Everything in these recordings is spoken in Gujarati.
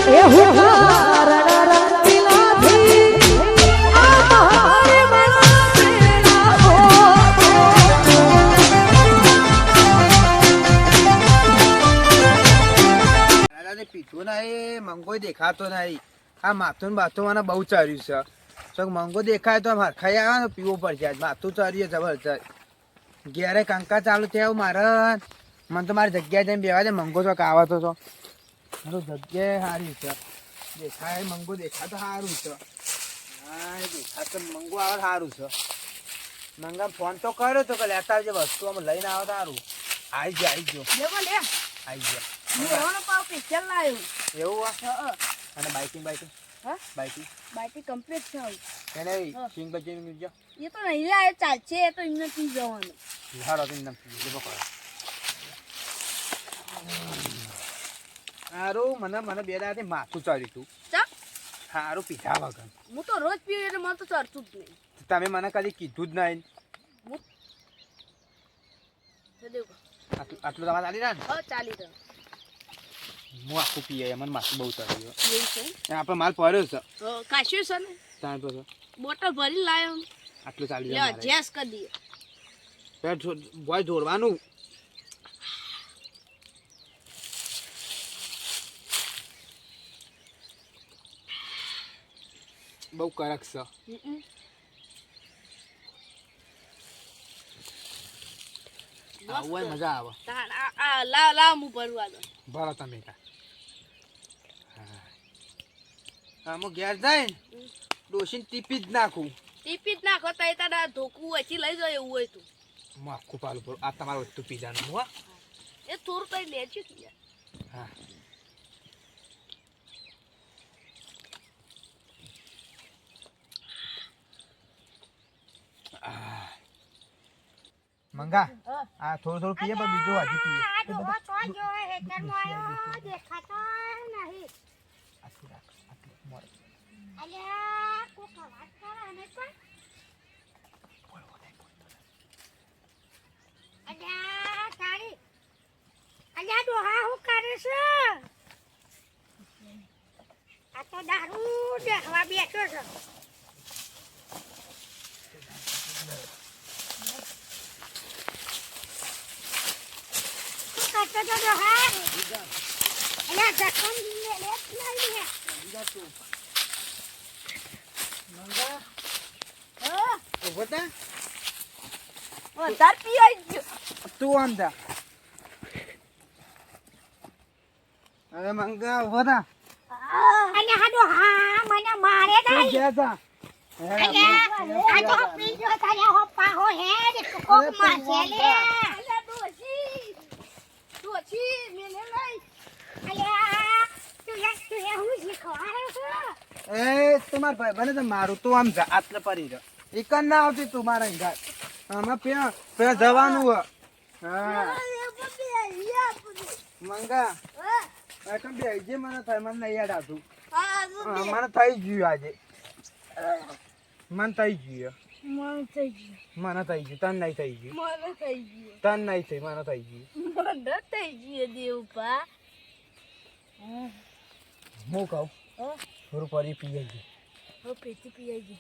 એ હુંકાર રડતી નથી આ મારી દાદા પીધું નહીં મંગો દેખાતો નહીં આ માથું બાથું મને બહુ ચાર્યું છે તો મંગો દેખાય તો હરખાઈ આવે ને પીવો પડશે આજ માથું ચાર્યું જબરજસ્ત ઘેરે કંકા ચાલુ થયા મારે મને તો મારી જગ્યાએ જઈને બેવા દે મંગો ચોક આવે તો મારું જગ્યાએ સારી છે દેખાય મંગો દેખાય તો સારું છે હા દેખાય તો મંગો આવે સારું છે મંગા ફોન તો કર્યો તો કે લેતા આવજે વસ્તુ અમે લઈને આવે સારું આવી ગયો આવી ગયો એવું અને બાઇકિંગ બાકી કમ્પ્લીટ છે એને સિંગ પછી મૂકજો એ તો નહીં લાવે ચાલશે એ તો એમને પી જવાનું હારો તો એમને પી લે બકો હારું મને બે દાડાથી માથું ચડ્યું તું ચા હારું પીધા વગર હું તો રોજ પીવું એટલે મને તો ચડતું જ નહીં તમે મને કદી કીધું જ નહીં આટલું તમારે ચાલી રહ્યા ને ચાલી રહ્યો હું આખું પીએ મને માથું બહુ ચડ્યું એવું છે આપણે માલ પડ્યો છે કાશ્યું છે ને તાણ તો બોટલ ભરી લાવ્યો આટલું ચાલી લે જાય જેસ કરી દઈએ બોય દોડવાનું બહુ કરક છે આવું હોય મજા આવે લાવ હું ભરવા દો ભરો તમે અમુક ઘેર જાય ને ડોસીને ટીપી જ નાખું ટીપી જ નાખો તો તારા ધોકું પછી લઈ જાય એવું હોય તું હું આખું પાલું ભરું આ તમારું વસ્તુ પીજાનું હું એ થોડું કઈ લે છે હા મંગા આ થોડું પીએ પણ બીજું હજી પીએ આ તો દારૂ દેખવા બેઠો છે કરતો તો હા અલ્યા જખમ લે લે નહીં મંગા ઉભો થા વધારે પીવાય ગયો તું આમ થા અરે મંગા ઉભો થા અને હાડો હા મને મારે તું નહીં ગયા થા આ તો પીજો તારે હો પાહો હે ને કોક માસે લે અલ્યા ડોશી મેને લઈ અલ્યા તું હું શીખવાડે છે એ તમાર ભાઈ બને તો મારું તું આમ જા આટલે પડી રહ્યો એકન ના આવતી તું મારા ઘર આમાં પે જવાનું હો હા મંગા એકમ બે જે મને થાય મને નહીં યાદ આવતું મને થઈ ગયું આજે મને થઈ ગયું મને થઈ ગયું તન નહીં થઈ ગયું તન નહીં થઈ મને થઈ ગયું દેવપા હું કહું થોડું પરી પીએ ગયું પેટી પીવાઈ ગઈ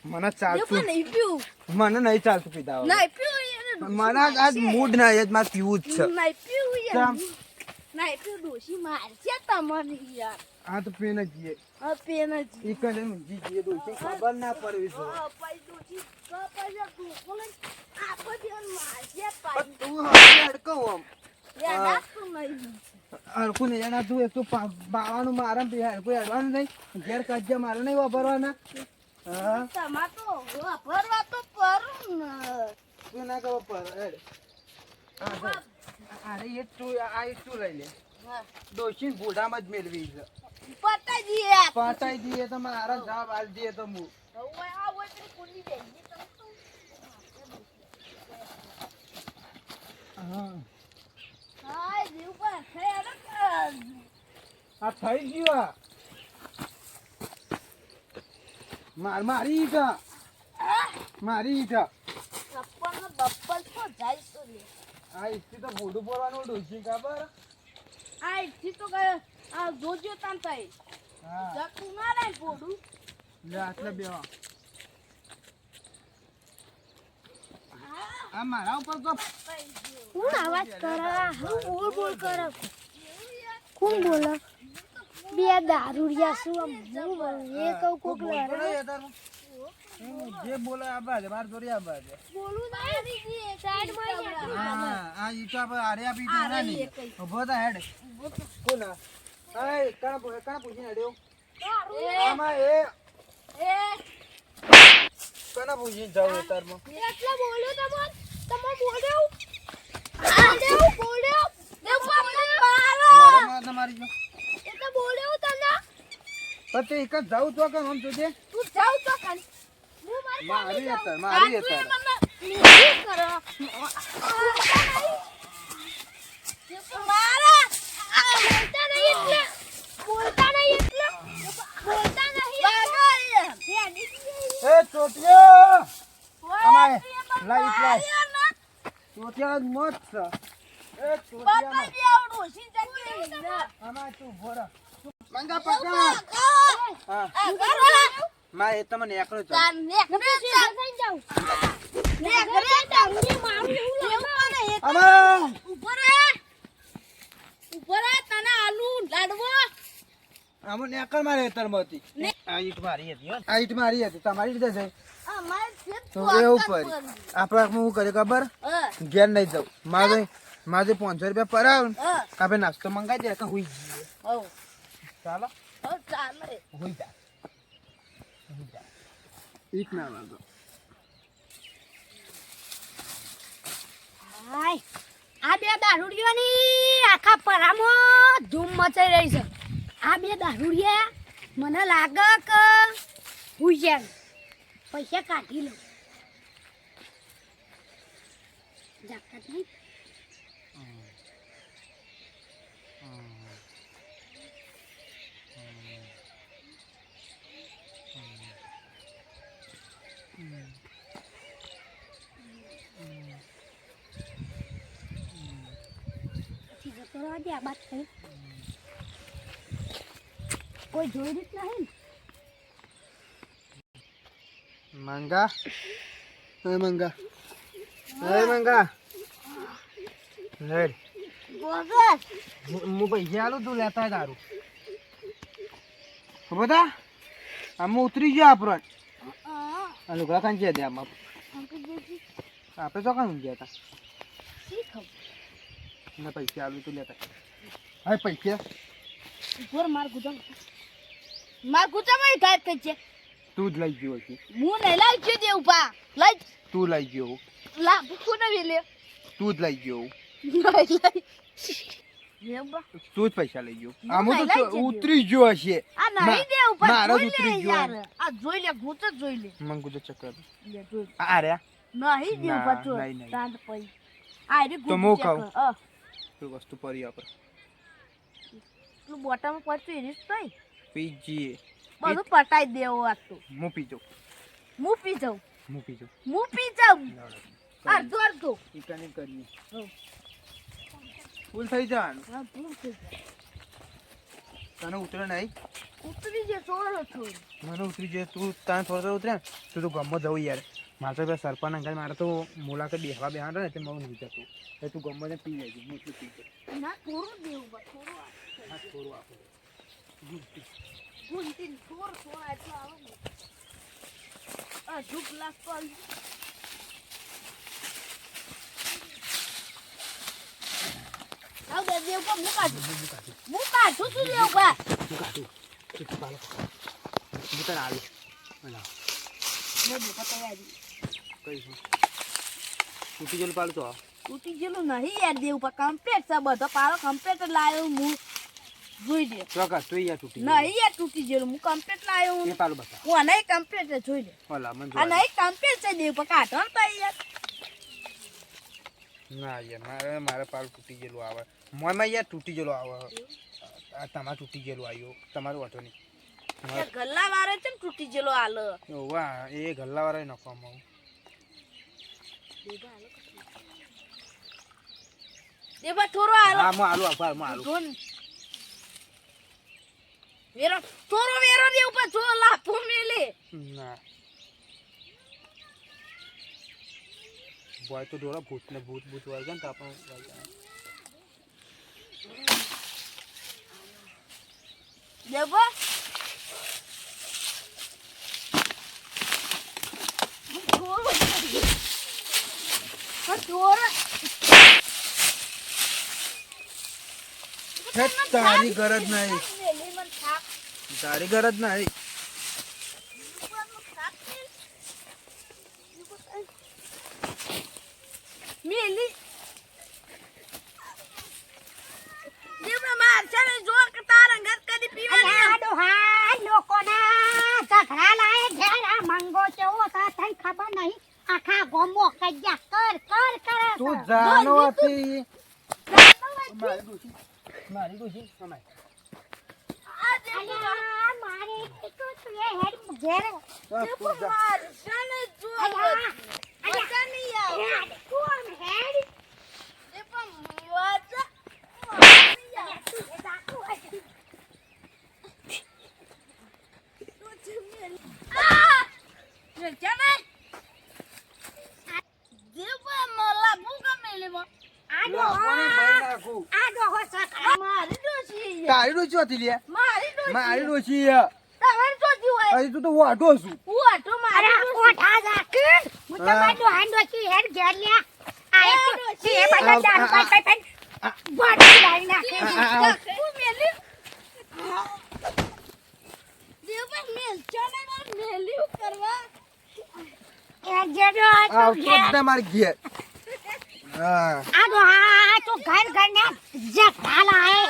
મને ચાલતું નહીં પીવું મને નહીં ચાલતું પીતા નહીં પીવું મને આજ મૂડ ના જ મારે પીવું જ છે નહીં પીવું ચમ. નહીં પીવું ડોશી મારશે તમને યાર આ તો પેન જ જઈએ હા પેન જ એક જ ઊંઘી જઈએ દોસ્તો ખબર ના પડવી છે પણ તું હવે અડકો આમ હરખું નહીં એના તું એક તો બાવાનું મારે કોઈ અડવાનું નહીં ઘેર કજ્જા મારે નહીં વાપરવાના હા તું ના ખબર પર અરે એ તું આ એક તું લઈ લે ડોશી ભૂડામાં જ મેળવી છે પટાઈ દઈએ તો મારા જવાબ આલ દઈએ તો હું હા આ થઈ ગયું મારી ઈચ્છા આ ઈચ્છી તો મોઢું બોલવાનું ડોશી ખબર આ ઈથી તો ગયો આ જોજો તાન તઈ હા જકું ના રે પોડું લે આટલે બેહો આ મારા ઉપર તો કોણ અવાજ કરે હું બોલ બોલ કરે કોણ બોલે બે દારૂડિયા શું આમ હું બોલે એ કહું કોક બોલ લડે પડે તારું જે બોલે આબા છે બાર જોરી આબા છે બોલું ના દીધી સાઈડ માં હા આ ઈ તો આપણે આર્યા પી તો ના ની ઉભો થા હેડ કોણ એ કાં પૂછીને હેડ્યો આમાં એ કના પૂછીને જાવ તારમાં એટલે બોલ્યો તમે બોલ્યો બોલ્યો દેખો મને મારો મારા તમારી જો એટલે બોલ્યો તને પછી એક જ જાવ તો કે આમ જોજે તું જાવ તો કન હું મારી જાઉં. હતા મને નીચે કરો મારા આ બોલતા નહીં એટલે એ ચોટિયો અમાય લાઈટ ચોટિયા મોત છે એ ચોટિયા અમાય તું ભોરા મંગા પકા હા માં એ તમને એકલો છો અમાય આમો નેકળ મારે તરમતી આ ઈટ મારી હતી હો આ ઈટ મારી હતી તમારી રીતે છે તો એ ઉપર આપણે હું કરે ખબર ઘેર નહીં જાઉં મારે 500 રૂપિયા પરાવ આપણે નાસ્તો મંગાઈ દે કે હુઈ જઈએ ચાલો હુઈ જા ઈટ ના વાંધો હાય આ બે દારૂડિયાની આખા પરામાં ધૂમ મચાઈ રહી છે આ બે દારૂડિયા મને લાગે કે હુઈ જાય પૈસા કાઢી લો જાગતા જ નહીં પછી જતો રહેવા દે આ બાત થઈ કોઈ જોઈ રીત નહીં મંગા એ મંગા હેડ બોગસ હું પૈસા આલું તું લેતા દારૂ બધા આમ ઉતરી ગયો આપણો આ લુગડા કાંઈ છે આમાં આપણે તો કાં ગયા હતા ને પૈસા આલું તું લેતા હા પૈસા ઉપર માર ગુજામાં ગાયબ થઈ છે તું જ લઈ ગયો છે હું નહીં લાવી છું દેવ પા લઈ તું લઈ ગયો લા ભૂખું નહીં લે તું જ લઈ ગયો નહીં લઈ દેવ તું જ પૈસા લઈ ગયો હું આમ નહીં તો લઈ જજો. ઉતરી ગયો હશે આ નહીં દેવ પા મારો જ જોઈ ઉતરી લે ગયો. યાર આ જોઈ લે ભૂત જ જોઈ લે મંગુ તો ચક્કર લે જોઈ આ રહ્યા નહીં દેવ ના, પા તો નહીં, નહીં. તાંડ પઈ આ રે તો ગુડ હું ચેક કહું. કર. તું વસ્તુ પરી આપણે પેલું બોટામાં પડતું એ રીત થઈ પીજીએ બધું પટાઈ દેવો આ તો હું પીજો હું પી જાઉં હું પીજો હું પી જાઉં અડધો અડધો ઈકાને કરીએ હઉ. ફૂલ થઈ જવાનું હા ભૂલ થઈ ગઈ. તને ઉતરે નહીં ઉતરી જે છોડો છોડ મને ઉતરી જાય તું તને થોડો ઉતરે ને તું ગમો જવું યાર મારે તો પેલા સરપંચ અંકલ મારે તો મુલાકાત બેહવા બેહાડ ને તે મને નહીં જતું એ તું ગમો ને પી જાય હું એટલું પી જાય ના થોડું દેવું બા થોડું હા થોડું આપો ગુંટી થોડું એટલું આવે ને આ ધૂપ લાગતો આવી આવ દે દેવ કો હું કાઢું છું દેવ કા તું કાઢું તું પાલો હું તને આલું હલા મેં દેવ તૈયારી કઈ છું તૂટી ગયેલું પાલું તો તૂટી ગયેલું નહીં યાર દેવ પા કમ્પ્લીટ છે બધો પારો કમ્પ્લીટ લાવ્યો હું જોઈ દે ચોક્કસ તું યાર તૂટી નહીં યાર તૂટી ગયેલું હું કમ્પ્લીટ લાવ્યો એ પાલું બતા હું નહીં કમ્પ્લીટ જોઈ લે હલા મને આ જોવા નહીં કમ્પ્લીટ છે દેવ પા કાઢો ને તો યાર ના યાર મારે પાલું તૂટી ગયેલું આવે મોયમાં યાર તૂટી ગયેલું આવે આ તમારે તૂટી ગયેલું આવ્યું તમારું વાંધો નહીં એ ગલ્લા વાળો છે ને તૂટી ગયેલો હાલ વાહ એ ગલ્લાવાળા નાખવામાં દેવા થોડો હાલ હા હું આલુ આભાર હું આલુ જોન વેરો ચોરો વેરો રે ઉપર ચો લાફો મેલે ના બોય તો ડોળા ભૂત ને ભૂત ભૂત વાય ગન તો આપણે દેવો ચોરો તારી ગરજ નહીં મેલી મન થાપ તારી ગરજ નહીં મેલી દેવો માર ચાલે જો કે તારા અંગત કદી પીવાની અલ્યા ડોહા લોકોના ઝઘડા લાય ઘેર આ મંગો ચેવો તા તને ખબર નહીં આખા ગોમો કજ્યા કર કર કરે તું જાનો હતી મારી ડોશી અમાય અલ્યા મારે તો તું એ હેડ ઘેર તું જા માર ચાલે જો અલ્યા મજા નહીં આવે કોણ હેડ એ પણ મજા તું એ દાખુ હશે આ કોને ભાઈ નાખું ડોહો સકરા તારી ડોશી હતી લે મારી ડોશી હજી તું તો વાટો છું અરે કોઠા જાકર હું તો બાડો હાંડો છી હેડ ઘેર લ્યા આ તો છે બધા દારૂ પાઈ પાઈ વાડી લાઈ નાખે એ જેડો આ તો આવતો જ ઘેર ને મારી ઘેર હા આ તો હા તો ઘર ઘર ને ઝઘડા લાય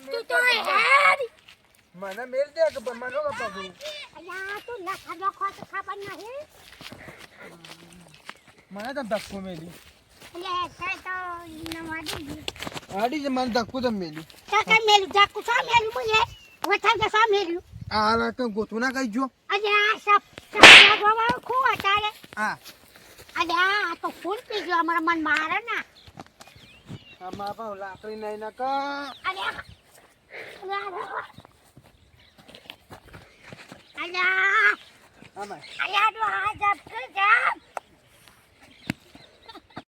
તું તો હેડ મને મેલ દે કે મને નો પકડું અલ્યા તું લખા લખો તો ખબર નહીં મને તો ધક્કો મેલી અલ્યા તે તો નવાડી આડી જ મને ધક્કો તો મેલી કાકા મેલું જાકુ સા મેલું મુએ વઠા કે સા મેલું આ રાત ગોતું ના કઈ જો અલ્યા સબ લાગવા ખુ અતારે હા અલ્યા આ તો ફૂલ પી ગયો અમારા મન મારે ના આમાં પાવ લાકડી નહીં ના કા અલ્યા અલ્યા આમાં અલ્યા તો આ જબ કે જામ